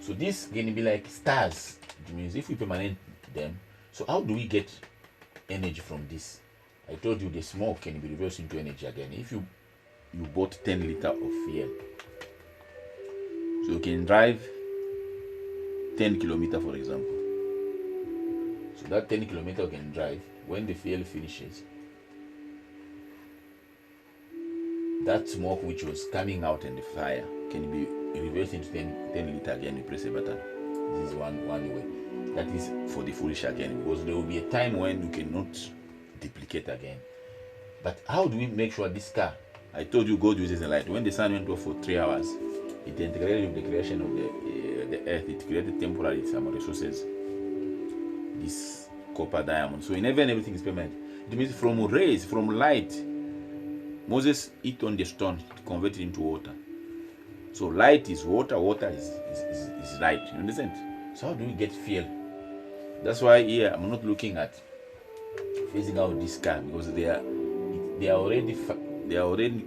So this can be like stars. It means if we permanent them, so how do we get energy from this? I told you the smoke can be reversed into energy again. If you bought 10 liters of fuel, so you can drive 10 kilometers, for example. So that 10 kilometers you can drive. When the fuel finishes, that smoke which was coming out in the fire can be reversed into 10 liters again. You press a button. This is one way. That is for the foolish again, because there will be a time when you cannot duplicate again. But how do we make sure this car? I told you God uses a light. When the sun went off for 3 hours, it integrated with the creation of the earth. It created temporary some resources. This copper, diamond. So in heaven everything is permanent. It means from rays, from light, Moses hit on the stone to convert it into water. So light is water, water is light. You understand? So how do we get fuel? That's why here I'm not looking at phasing out this car, because they are already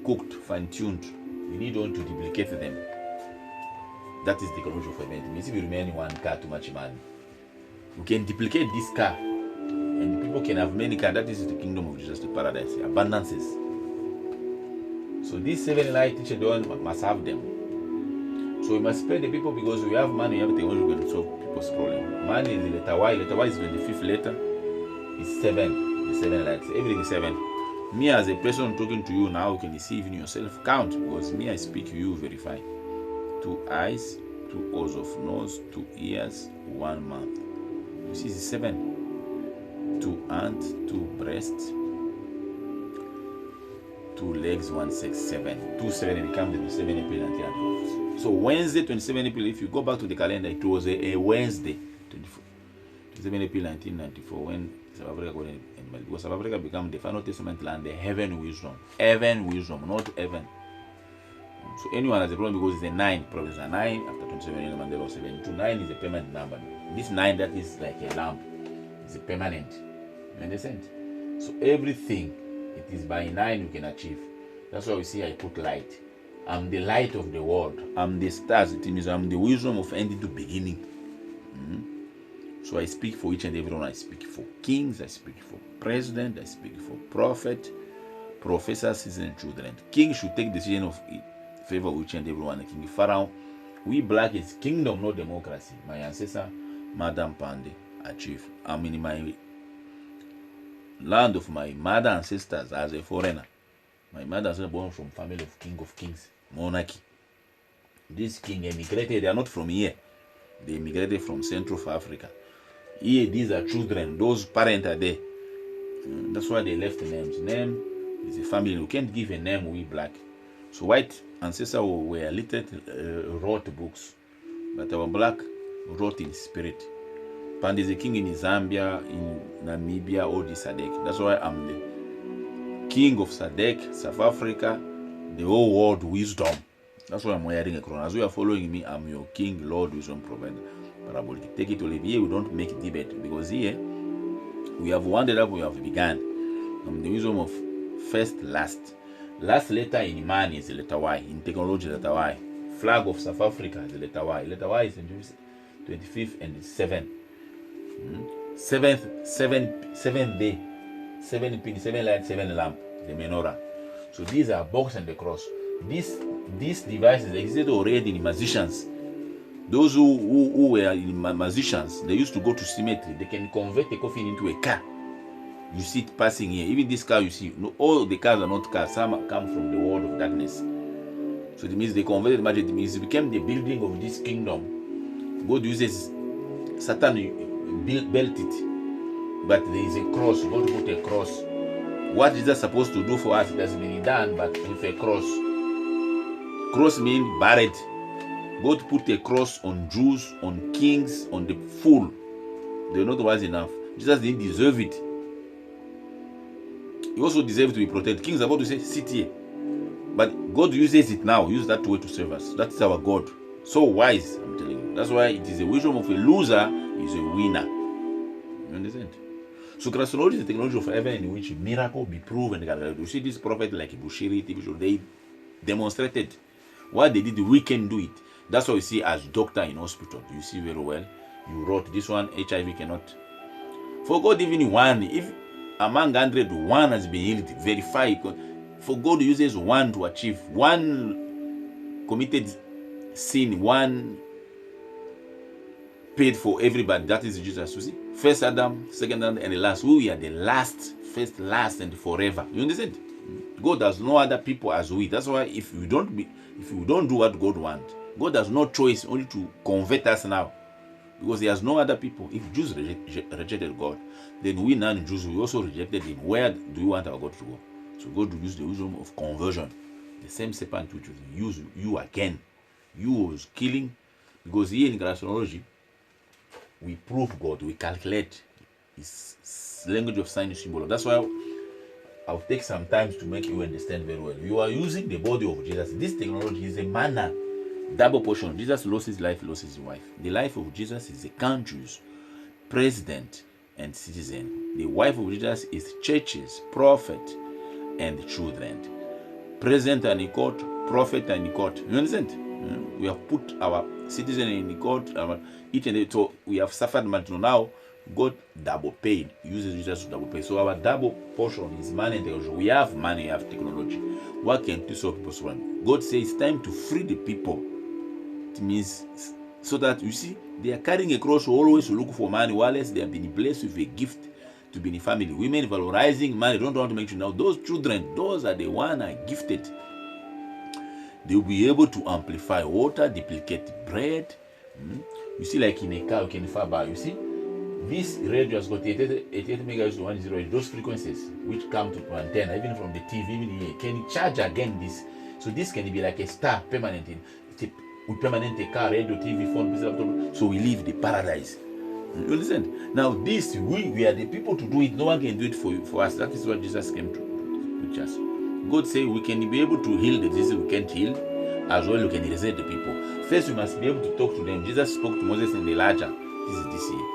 cooked, fine-tuned. We need only to duplicate them. That is the conclusion of event. It means if you remain in one car too much money, we can duplicate this car, and people can have many cars. That is the kingdom of Jesus, the paradise, abundances. So these 7 light each one must have them. So we must pay the people, because we have money, we have technology, we can solve people's problem. Money is the letter Y. Letter Y is 25th letter. It's 7. The 7 lights. Everything is 7. Me as a person talking to you now, you can see even yourself count, because me I speak, you verify. 2 eyes, 2 holes of nose, 2 ears, 1 mouth. You see, it's 7. 2 hands, 2 breasts, 2 legs, 1 sex, 7. 2 7, it becomes the 7 April 1994. So Wednesday, 27 April, if you go back to the calendar, it was a Wednesday, 27 April 1994, when South Africa got in, because South Africa became the final testament land, the heaven wisdom. Heaven wisdom, not heaven. So anyone has a problem, because it's a 9, probably it's a 9, after 27 Mandela 7. 9 is a permanent number. This 9, that is like a lamp, it's a permanent. You understand? So everything, it is by 9 you can achieve. That's why we see I put light. I'm the light of the world. I'm the stars. It means I'm the wisdom of ending to beginning. So I speak for each and every one. I speak for kings. I speak for president. I speak for prophet, professors, and children. Kings should take decision of favor of each and every one. King Pharaoh, we black is kingdom, not democracy. My ancestor, Madam Pande, achieved. I'm in my land of my mother ancestors as a foreigner. My mother is born from family of king of kings, monarchy. This king emigrated. They are not from here. They immigrated from Central Africa. Here, these are children. Those parents are there. That's why they left the names. Name is a family. We can't give a name, we black. So white ancestors were literate, wrote books. But our black wrote in spirit. Pandi is a king in Zambia, in Namibia, all the Sadek. That's why I'm the king of Sadek, South Africa, the whole world wisdom. That's why I'm wearing a crown. As you are following me, I'm your king, Lord, wisdom provider. Parabolic. Take it or leave. Here we don't make debate, because here we have wounded up, we have begun. I'm the wisdom of first, last. Last letter in man is the letter Y. In technology, letter Y. Flag of South Africa is the letter Y. Letter Y is in 25th and 7th. 7th day. 7 pin, 7 light, 7 lamp. The menorah. So these are box and the cross. These devices existed already in musicians. Those who were in musicians, they used to go to cemetery. They can convert a coffin into a car. You see it passing here. Even this car you see, no, all the cars are not cars. Some come from the world of darkness. So it means they converted magic. It means it became the building of this kingdom. God uses Satan built it, but there is a cross. God put a cross. What is that supposed to do for us? It has been done, but with a cross. Cross means buried. God put a cross on Jews, on kings, on the fool. They were not wise enough. Jesus didn't deserve it. He also deserved to be protected. Kings are about to say, sit here. But God uses it now. Use that way to serve us. That's our God. So wise, I'm telling you. That's why it is the wisdom of a loser is a winner. You understand? So Christology is the technology of heaven in which miracle be proven. You see this prophet like Bushiri, they demonstrated what they did. We can do it. That's why you see as doctor in hospital, you see very well. You wrote this one, HIV cannot. For God, even one, if among 100, one has been healed, verify. For God uses one to achieve. One committed sin, one paid for everybody. That is Jesus. You see, first Adam, second Adam, and the last. We are the last, first, last, and forever. You understand? God has no other people as we. That's why if you don't do what God wants, God has no choice only to convert us now, because He has no other people. If Jews rejected God, then we non-Jews we also rejected Him. Where do you want our God to go? So God will use the wisdom of conversion, the same serpent which will use you again. You was killing, because here in Christology we prove God, we calculate. It's language of sign and symbol. That's why I'll take some time to make you understand very well. You are using the body of Jesus. This technology is a manna, double portion. Jesus lost his life, lost his wife. The life of Jesus is the countries, president, and citizen. The wife of Jesus is churches, prophet, and children. President and in court, prophet and in court. You understand? We have put our citizen in the court, each and every, so we have suffered much. Now God double paid, uses Jesus to double pay. So our double portion is money and technology. We have money, we have technology. What can two solve people's problem? God says it's time to free the people. It means so that you see they are carrying a cross always to look for money, while they have been blessed with a gift to be in a family. Women valorizing money, don't want to mention now. Those children, those are the one are gifted. They will be able to amplify water, duplicate bread. You see, like in a car, you can fiber. You see, this radio has got 88 megahertz to 108. Those frequencies which come to antenna, even from the TV, even here, can charge again this. So this can be like a star permanent in. We permanent a car, radio, TV, phone, so we live the paradise. You understand? Now this, we are the people to do it. No one can do it for us. That is what Jesus came to teach us. God said we can be able to heal the disease we can't heal, as well we can reset the people. First, we must be able to talk to them. Jesus spoke to Moses and Elijah. This is this year.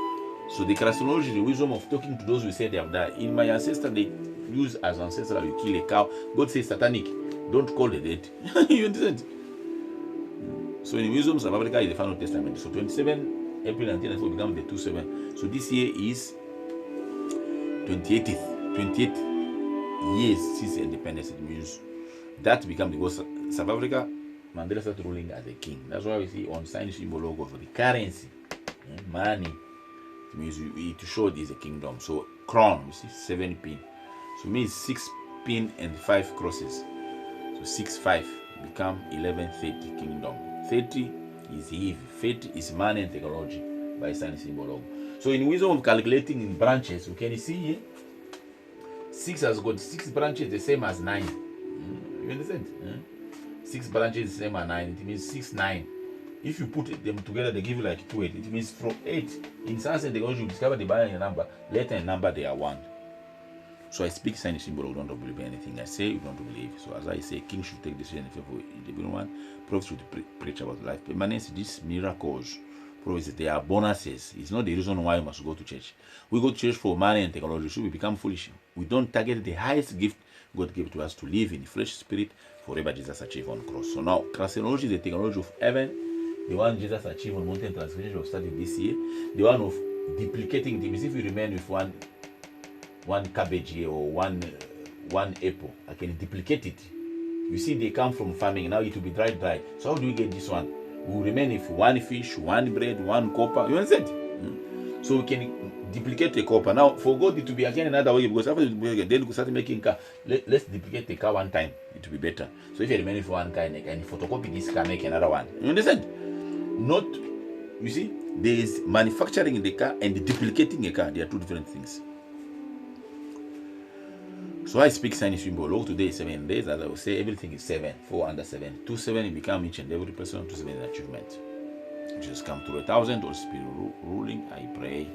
So the Christology, the wisdom of talking to those who say they have died. In my ancestor, they use as ancestral, you kill a cow. God says satanic. Don't call the dead. You understand? So in wisdom, South Africa is the final testament. So 27 April 1994 becomes the 27. So this year is 28 years since independence. It means that becomes the South Africa. Mandela started ruling as a king. That's why we see on sign symbol logo for the currency, money. It means to show it is a kingdom. So crown, you see 7 pin. So it means 6 pin and 5 crosses. So 6 5 become 11 30 kingdom. 30 is Eve. 30 is money and technology by sign symbol logo. So in wisdom of calculating in branches, you can see here 6 has got 6 branches the same as 9. You understand? 6 branches the same as 9. It means 6 9. If you put them together, they give you like 2 8. It means from 8 in science and technology, you discover the binary number, letter and number they are 1. So I speak sign symbol. You don't believe anything I say. You don't believe. So as I say, king should take decision in favor of everyone. Prophets should preach about life permanence. These miracles, prophets, they are bonuses. It's not the reason why you must go to church. We go to church for money and technology, so we become foolish. We don't target the highest gift God gave to us to live in flesh, spirit, forever Jesus achieved on cross. So now, Christology is the technology of heaven, the one Jesus achieved on mountain transfiguration of starting this year, the one of duplicating things. If you remain with one cabbage here or one apple, I can duplicate it. You see, they come from farming. Now it will be dry. So how do we get this one? We will remain with one fish, one bread, one copper. You understand? So we can duplicate the copper. Now for God it will be again another way, because after then we start making car. Let's duplicate the car one time. It will be better. So if you remain with one car and photocopy this car, make another one. You understand? Not, you see, there is manufacturing in the car and duplicating a car. They are two different things. So I speak sign symbol. Log today is 7 days. As I will say, everything is 7. 4 under 7. 2 7 it become each and every person. 2 7 is achievement. Jesus come to 1,000. All spirit ruling. I pray.